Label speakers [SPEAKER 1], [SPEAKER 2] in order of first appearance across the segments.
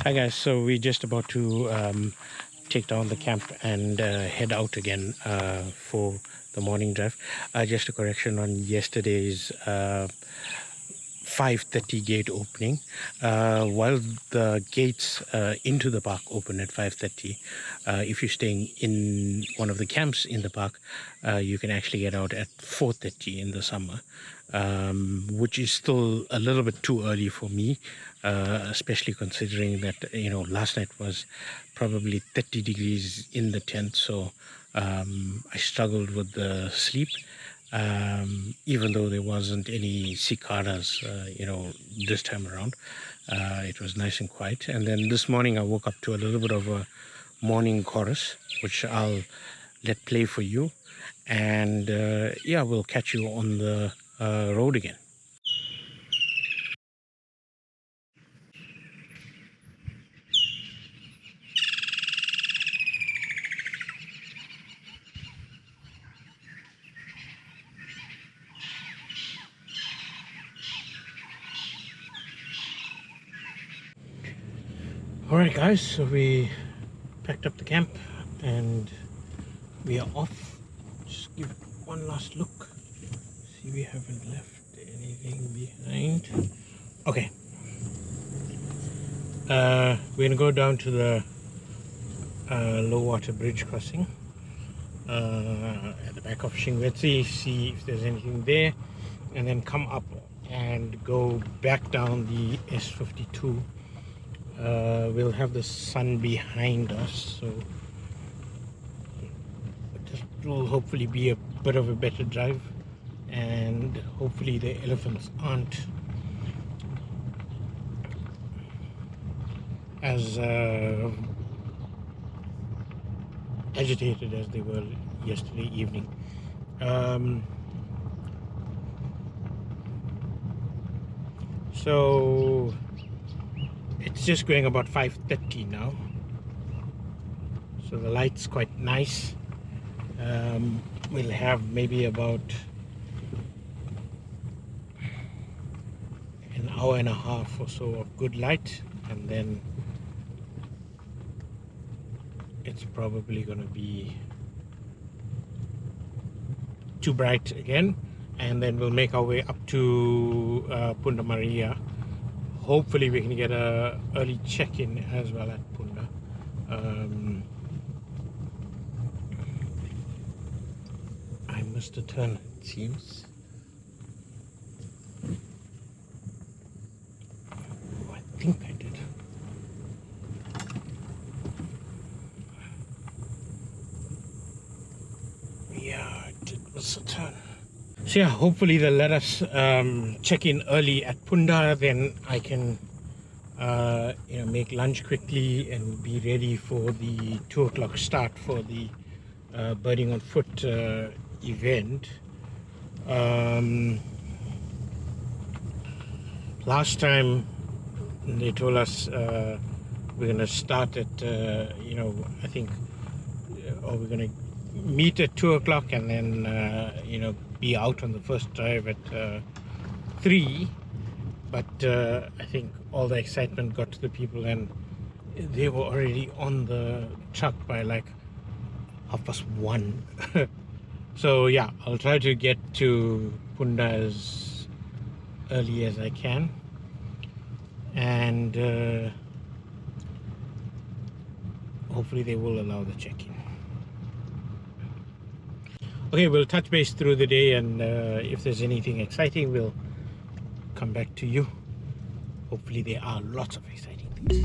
[SPEAKER 1] Hi guys, so we're just about to take down the camp and head out again for the morning drive. Just a correction on yesterday's 5:30 gate opening. While the gates into the park open at 5:30, if you're staying in one of the camps in the park, you can actually get out at 4:30 in the summer, which is still a little bit too early for me, especially considering that last night was probably 30 degrees in the tent, so I struggled with the sleep. Even though there wasn't any cicadas, this time around, it was nice and quiet. And then this morning I woke up to a little bit of a morning chorus, which I'll let play for you. And we'll catch you on the road again. Alright guys, so we packed up the camp and we are off. Just give one last look. See, we haven't left anything behind. Okay. We're gonna go down to the low water bridge crossing at the back of Shingwedzi, see if there's anything there, and then come up and go back down the S52. We'll have the sun behind us, so this will hopefully be a bit of a better drive, and hopefully the elephants aren't as agitated as they were yesterday evening. So it's just going about 5:30 now, so the light's quite nice. We'll have maybe about an hour and a half or so of good light, and then it's probably going to be too bright again, and then we'll make our way up to Punda Maria. Hopefully we can get a early check-in as well at Punda. I missed a turn, it seems. Oh, I think I did. Yeah, I did miss a turn. So yeah, hopefully they'll let us check in early at Punda, then I can make lunch quickly and be ready for the 2 o'clock start for the birding on foot event. Last time they told us we're gonna start at I think or we're gonna meet at 2 o'clock and then be out on the first drive at 3, but I think all the excitement got to the people and they were already on the truck by like 1:30. So yeah, I'll try to get to Punda as early as I can, and hopefully they will allow the check-in. Okay, we'll touch base through the day, and if there's anything exciting, we'll come back to you. Hopefully there are lots of exciting things.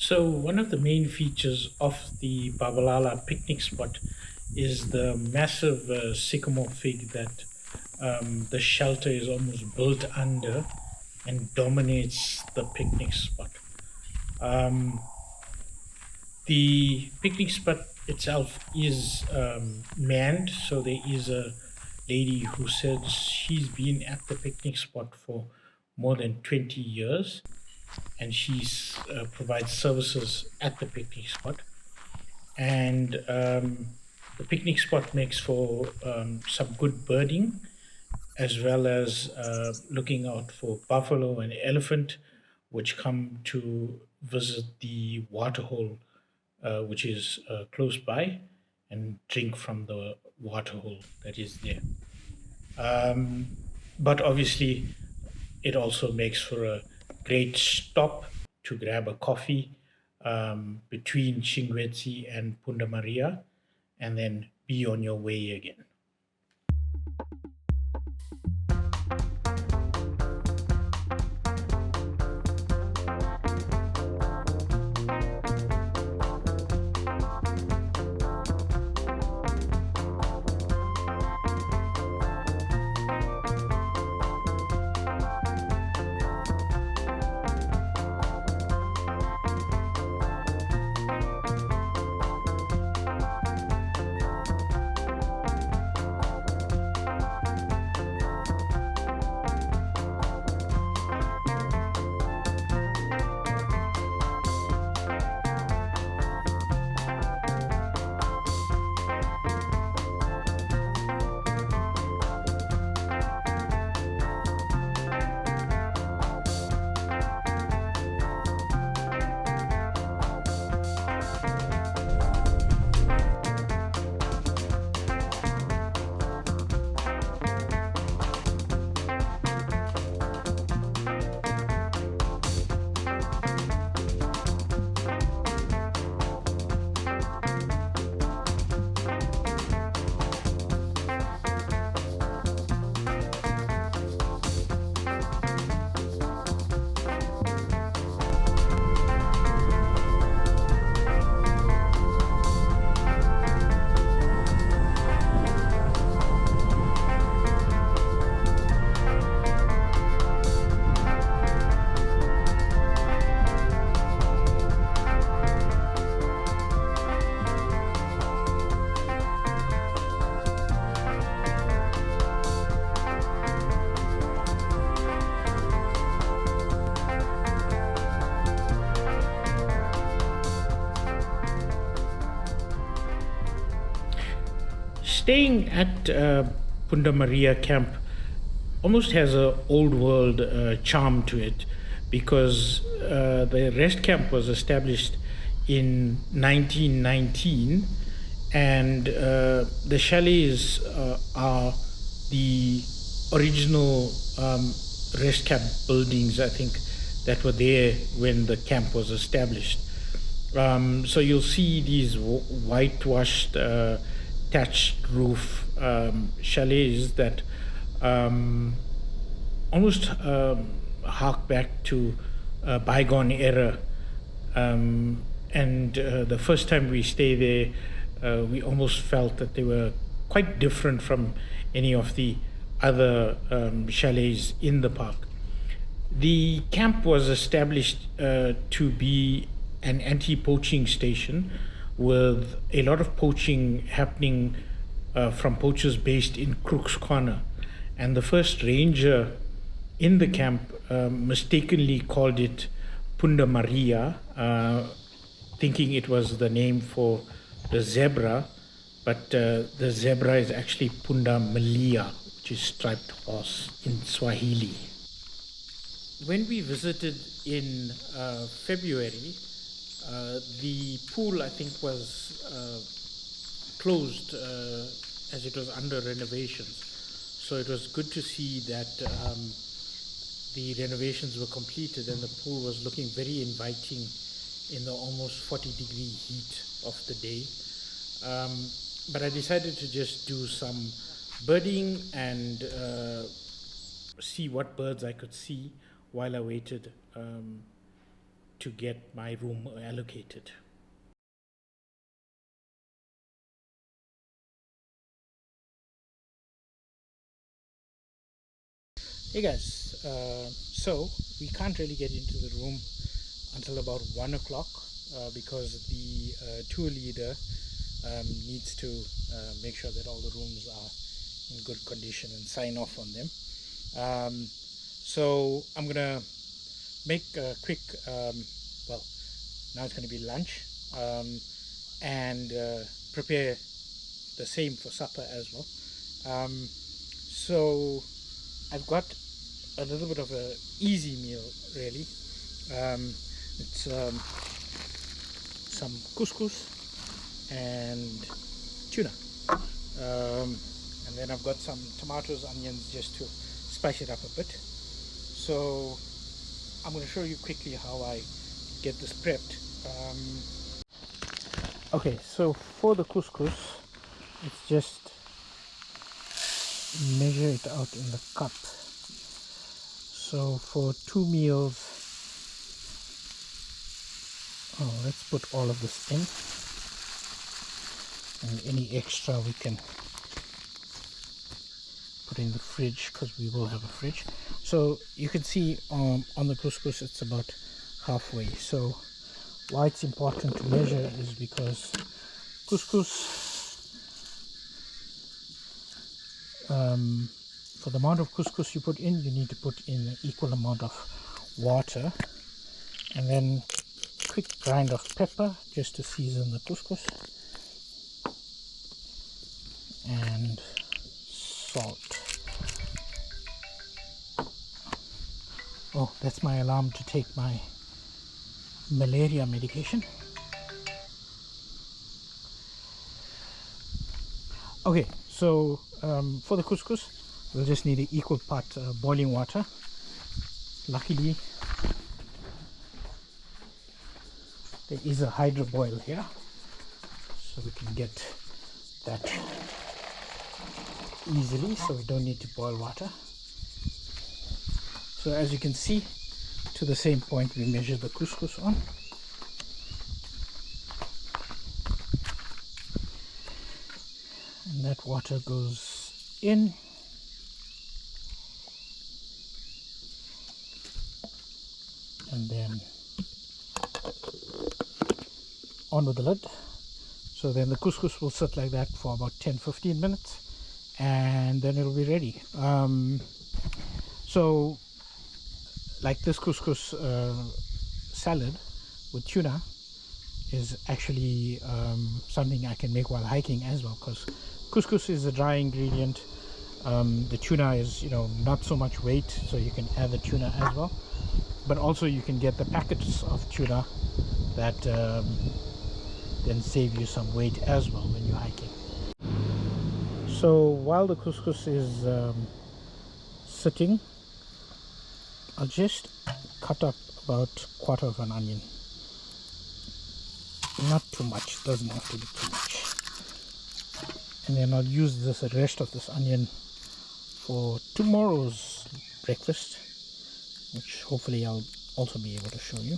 [SPEAKER 2] So one of the main features of the Balala picnic spot is the massive sycamore fig that the shelter is almost built under and dominates the picnic spot. Um, the picnic spot itself is manned, so there is a lady who said she's been at the picnic spot for more than 20 years, and she's provides services at the picnic spot. And the picnic spot makes for some good birding, as well as looking out for buffalo and elephant, which come to visit the waterhole, which is close by, and drink from the waterhole that is there. Um, but obviously, it also makes for a great stop to grab a coffee between Shingwedzi and Punda Maria, and then be on your way again. Staying at Punda Maria camp almost has a old world charm to it, because the rest camp was established in 1919, and the chalets are the original rest camp buildings, I think, that were there when the camp was established. So you'll see these whitewashed thatched roof chalets that almost hark back to a bygone era. And the first time we stayed there, we almost felt that they were quite different from any of the other chalets in the park. The camp was established to be an anti-poaching station, with a lot of poaching happening from poachers based in Crook's Corner. And the first ranger in the camp mistakenly called it Punda Maria, thinking it was the name for the zebra, but the zebra is actually Punda Milia, which is striped horse in Swahili. When we visited in February, the pool, I think, was closed as it was under renovations. So it was good to see that the renovations were completed and the pool was looking very inviting in the almost 40-degree heat of the day. But I decided to just do some birding and see what birds I could see while I waited to get my room allocated. Hey guys, so we can't really get into the room until about 1 o'clock because the tour leader needs to make sure that all the rooms are in good condition and sign off on them. So I'm gonna make a quick, well, now it's gonna be lunch, and prepare the same for supper as well. So I've got a little bit of a easy meal really. It's some couscous and tuna, and then I've got some tomatoes, onions, just to spice it up a bit. So I'm going to show you quickly how I get this prepped. Okay, so for the couscous, it's just measure it out in the cup. So for 2 meals, let's put all of this in, and any extra we can put in the fridge because we will have a fridge. So you can see on the couscous it's about halfway. So why it's important to measure is because couscous, for the amount of couscous you put in, you need to put in an equal amount of water, and then quick grind of pepper just to season the couscous, and salt. Oh, that's my alarm to take my malaria medication. Okay, so for the couscous, we'll just need an equal part boiling water. Luckily, there is a hydro boil here, so we can get that easily, so we don't need to boil water. So as you can see, to the same point we measure the couscous on. And that water goes in. And then on with the lid. So then the couscous will sit like that for about 10-15 minutes, and then it'll be ready. So like this couscous salad with tuna is actually something I can make while hiking as well, because couscous is a dry ingredient. The tuna is, you know, not so much weight, so you can add the tuna as well, but also you can get the packets of tuna that then save you some weight as well when you're hiking. So while the couscous is sitting, I'll just cut up about 1/4 of an onion. Not too much, doesn't have to be too much. And then I'll use this, the rest of this onion, for tomorrow's breakfast, which hopefully I'll also be able to show you.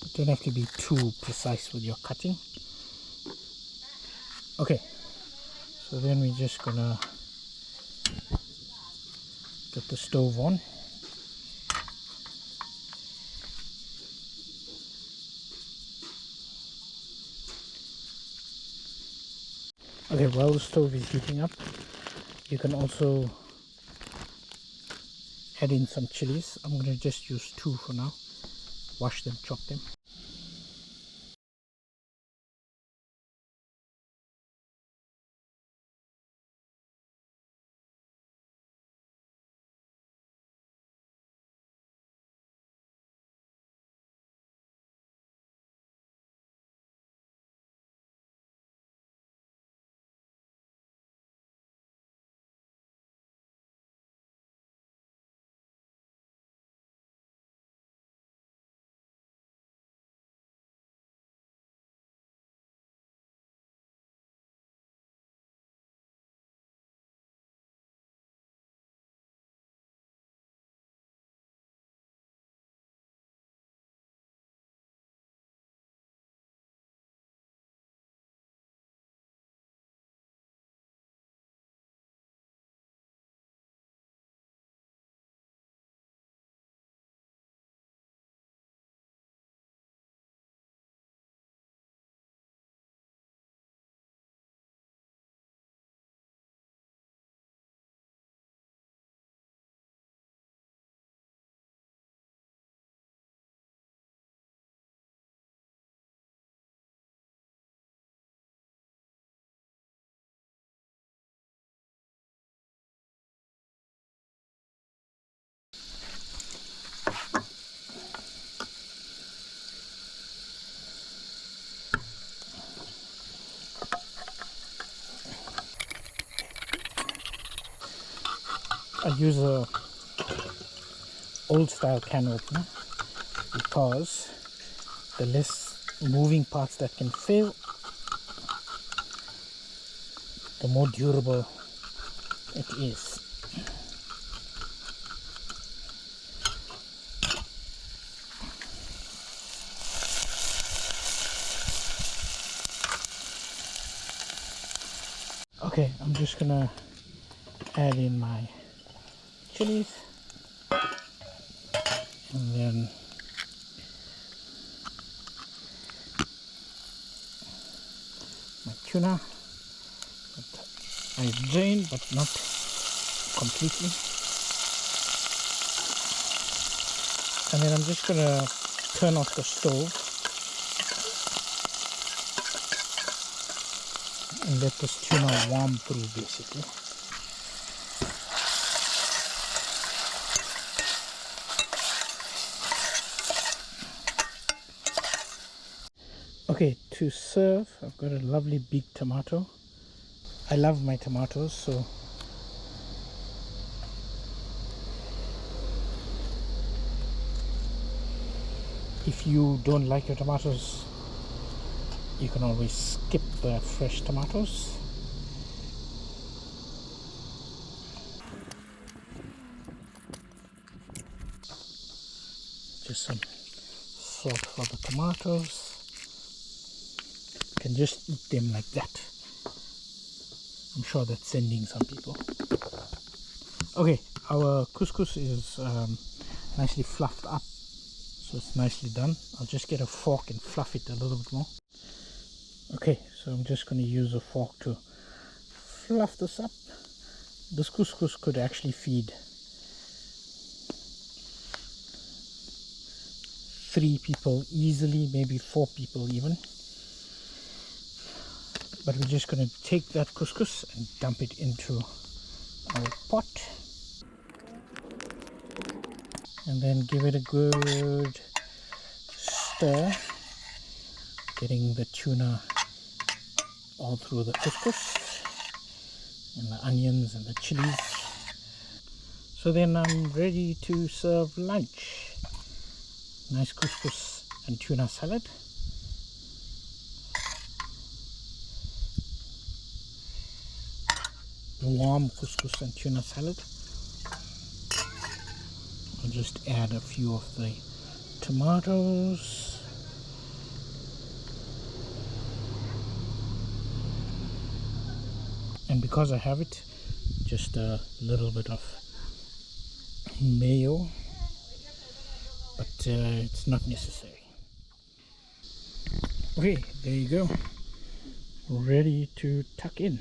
[SPEAKER 2] You don't have to be too precise with your cutting. Okay, so then we're just gonna get the stove on. Okay, while the stove is heating up, you can also add in some chilies. I'm gonna just use 2 for now. Wash them, chop them. I use a old style can opener because the less moving parts that can fail, the more durable it is. Okay, I'm just gonna add in my chilies and then my tuna that I drained but not completely, and then I'm just gonna turn off the stove and let this tuna warm through basically. Okay, to serve, I've got a lovely big tomato. I love my tomatoes, so if you don't like your tomatoes, you can always skip the fresh tomatoes. Just some salt for the tomatoes. You can just eat them like that. I'm sure that's sending some people. Okay, our couscous is nicely fluffed up, so it's nicely done. I'll just get a fork and fluff it a little bit more. Okay, so I'm just going to use a fork to fluff this up. This couscous could actually feed 3 people easily, maybe 4 people even. But we're just going to take that couscous and dump it into our pot and then give it a good stir, getting the tuna all through the couscous and the onions and the chilies. So then I'm ready to serve lunch. Nice couscous and tuna salad. Warm couscous and tuna salad. I'll just add a few of the tomatoes. And because I have it, just a little bit of mayo, but it's not necessary. Okay, there you go. Ready to tuck in.